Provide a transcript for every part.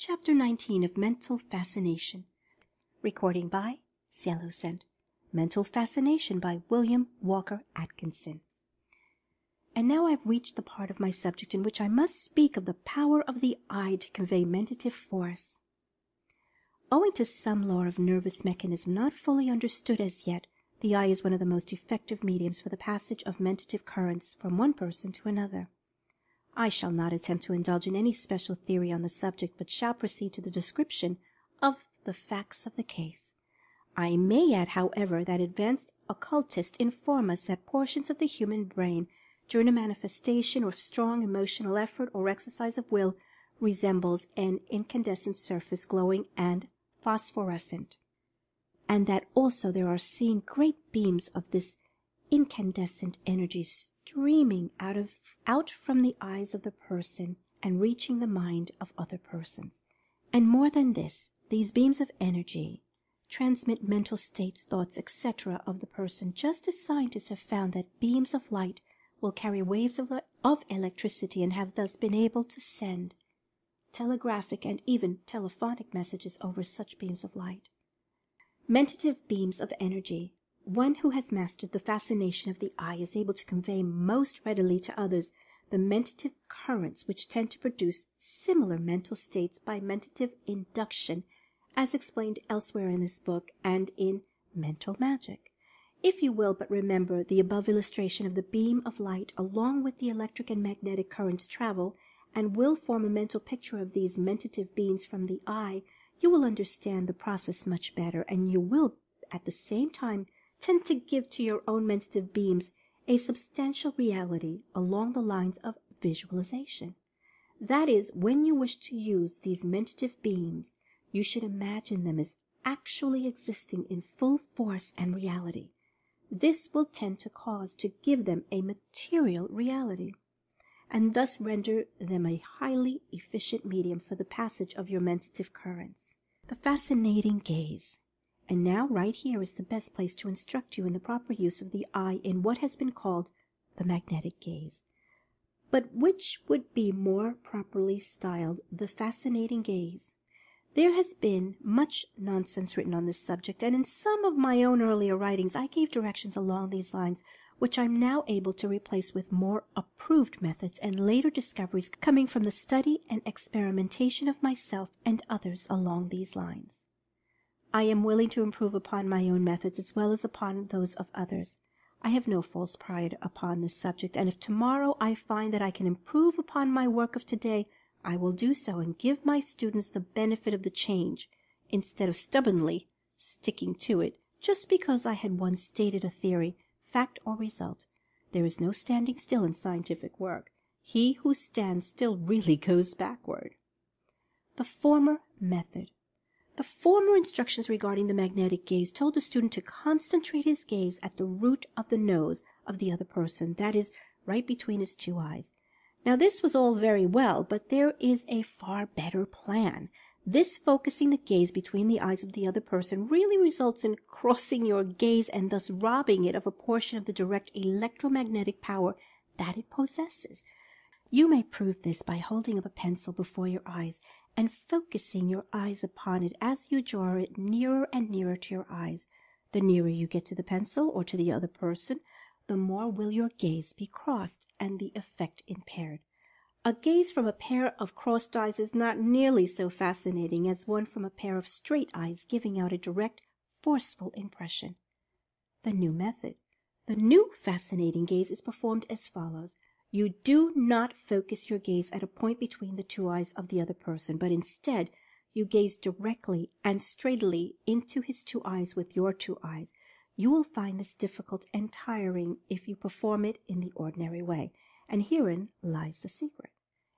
Chapter 19 of Mental Fascination. Recording by Celocent. Mental Fascination by William Walker Atkinson. And now I've reached the part of my subject in which I must speak of the power of the eye to convey mentative force. Owing to some law of nervous mechanism not fully understood as yet, the eye is one of the most effective mediums for the passage of mentative currents from one person to another. I shall not attempt to indulge in any special theory on the subject, but shall proceed to the description of the facts of the case. I may add, however, that advanced occultists inform us that portions of the human brain, during a manifestation of strong emotional effort or exercise of will, resembles an incandescent surface, glowing and phosphorescent, and that also there are seen great beams of this incandescent energy streaming out from the eyes of the person and reaching the mind of other persons. And more than this, these beams of energy transmit mental states, thoughts, etc. of the person, just as scientists have found that beams of light will carry waves of electricity, and have thus been able to send telegraphic and even telephonic messages over such beams of light. Mentative beams of energy. One who has mastered the fascination of the eye is able to convey most readily to others the mentative currents which tend to produce similar mental states by mentative induction, as explained elsewhere in this book and in Mental Magic. If you will but remember the above illustration of the beam of light along with the electric and magnetic currents travel, and will form a mental picture of these mentative beams from the eye, you will understand the process much better, and you will at the same time tend to give to your own mentative beams a substantial reality along the lines of visualization. That is, when you wish to use these mentative beams, you should imagine them as actually existing in full force and reality. This will tend to give them a material reality, and thus render them a highly efficient medium for the passage of your mentative currents. The fascinating gaze. And now right here is the best place to instruct you in the proper use of the eye in what has been called the magnetic gaze, but which would be more properly styled the fascinating gaze. There has been much nonsense written on this subject, and in some of my own earlier writings I gave directions along these lines, which I'm now able to replace with more approved methods and later discoveries coming from the study and experimentation of myself and others along these lines. I am willing to improve upon my own methods as well as upon those of others. I have no false pride upon this subject, and if tomorrow I find that I can improve upon my work of today, I will do so and give my students the benefit of the change, instead of stubbornly sticking to it just because I had once stated a theory, fact or result. There is no standing still in scientific work. He who stands still really goes backward. The former method. The former instructions regarding the magnetic gaze told the student to concentrate his gaze at the root of the nose of the other person, that is, right between his two eyes. Now this was all very well, but there is a far better plan. This focusing the gaze between the eyes of the other person really results in crossing your gaze and thus robbing it of a portion of the direct electromagnetic power that it possesses. You may prove this by holding up a pencil before your eyes and focusing your eyes upon it as you draw it nearer and nearer to your eyes. The nearer you get to the pencil or to the other person, the more will your gaze be crossed and the effect impaired. A gaze from a pair of crossed eyes is not nearly so fascinating as one from a pair of straight eyes, giving out a direct, forceful impression. The new method. The new fascinating gaze is performed as follows. You do not focus your gaze at a point between the two eyes of the other person, but instead you gaze directly and straightly into his two eyes with your two eyes. You will find this difficult and tiring if you perform it in the ordinary way, and herein lies the secret.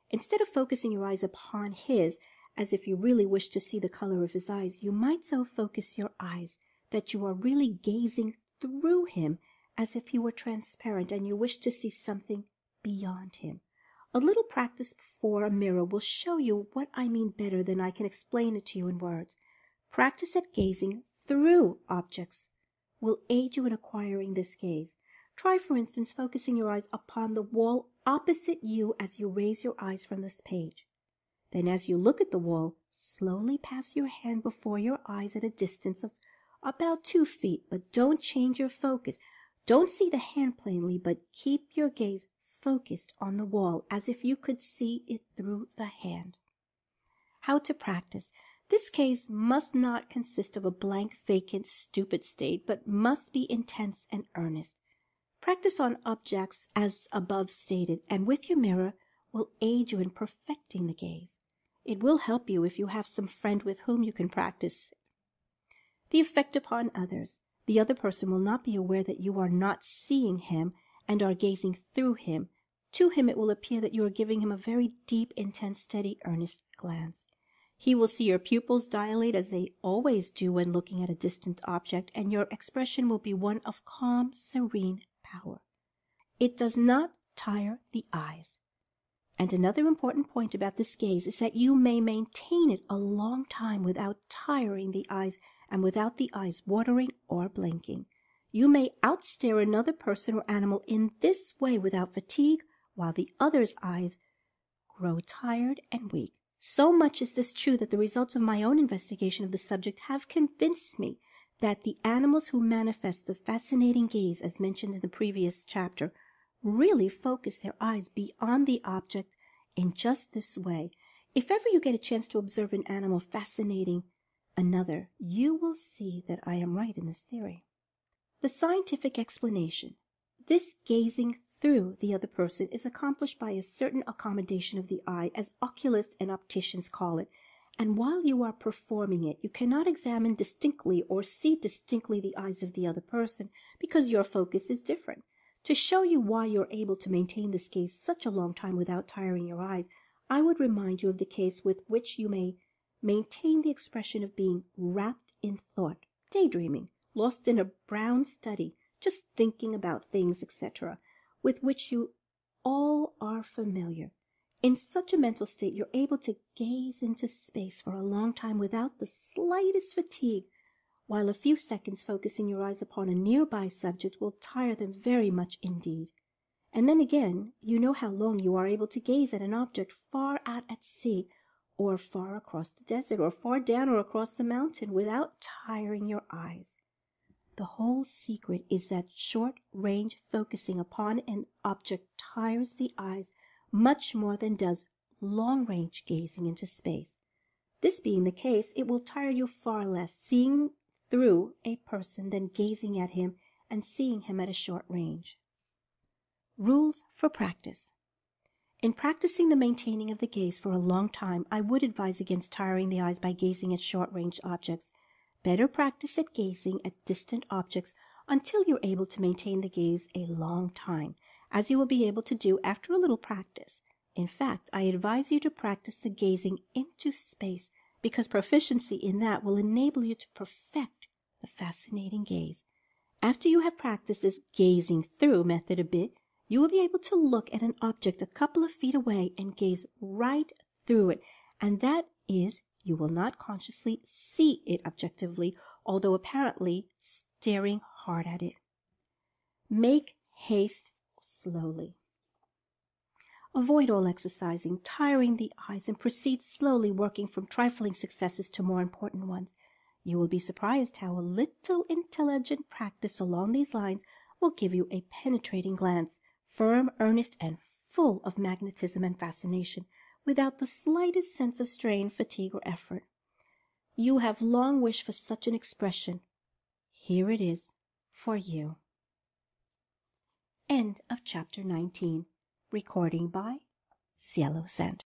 Instead of focusing your eyes upon his, as if you really wished to see the color of his eyes, you might so focus your eyes that you are really gazing through him, as if he were transparent and you wish to see something beyond him. A little practice before a mirror will show you what I mean better than I can explain it to you in words. Practice at gazing through objects will aid you in acquiring this gaze. Try, for instance, focusing your eyes upon the wall opposite you as you raise your eyes from this page. Then as you look at the wall, slowly pass your hand before your eyes at a distance of about 2 feet, but don't change your focus. Don't see the hand plainly, but keep your gaze focused on the wall as if you could see it through the hand. How to practice. This gaze must not consist of a blank, vacant, stupid state, but must be intense and earnest. Practice on objects as above stated, and with your mirror will aid you in perfecting the gaze. It will help you if you have some friend with whom you can practice. The effect upon others. The other person will not be aware that you are not seeing him and are gazing through him. To him it will appear that you are giving him a very deep, intense, steady, earnest glance. He will see your pupils dilate as they always do when looking at a distant object, and your expression will be one of calm, serene power. It does not tire the eyes. And another important point about this gaze is that you may maintain it a long time without tiring the eyes and without the eyes watering or blinking. You may outstare another person or animal in this way without fatigue, while the other's eyes grow tired and weak. So much is this true that the results of my own investigation of the subject have convinced me that the animals who manifest the fascinating gaze, as mentioned in the previous chapter, really focus their eyes beyond the object in just this way. If ever you get a chance to observe an animal fascinating another, you will see that I am right in this theory. The scientific explanation. This gazing through the other person is accomplished by a certain accommodation of the eye, as oculists and opticians call it, and while you are performing it, you cannot examine distinctly or see distinctly the eyes of the other person, because your focus is different. To show you why you're able to maintain this gaze such a long time without tiring your eyes, I would remind you of the case with which you may maintain the expression of being wrapped in thought, daydreaming, lost in a brown study, just thinking about things, etc., with which you all are familiar. In such a mental state, you're able to gaze into space for a long time without the slightest fatigue, while a few seconds focusing your eyes upon a nearby subject will tire them very much indeed. And then again, you know how long you are able to gaze at an object far out at sea, or far across the desert, or far down or across the mountain without tiring your eyes. The whole secret is that short-range focusing upon an object tires the eyes much more than does long-range gazing into space. This being the case, it will tire you far less seeing through a person than gazing at him and seeing him at a short range. Rules for practice. In practicing the maintaining of the gaze for a long time, I would advise against tiring the eyes by gazing at short-range objects. Better practice at gazing at distant objects until you're able to maintain the gaze a long time, as you will be able to do after a little practice. In fact, I advise you to practice the gazing into space, because proficiency in that will enable you to perfect the fascinating gaze. After you have practiced this gazing through method a bit, you will be able to look at an object a couple of feet away and gaze right through it, and that is, you will not consciously see it objectively, although apparently staring hard at it. Make haste slowly. Avoid all exercising, tiring the eyes, and proceed slowly, working from trifling successes to more important ones. You will be surprised how a little intelligent practice along these lines will give you a penetrating glance, firm, earnest, and full of magnetism and fascination, without the slightest sense of strain, fatigue, or effort. You have long wished for such an expression. Here it is for you. End of chapter 19. Recording by Cielo Sent.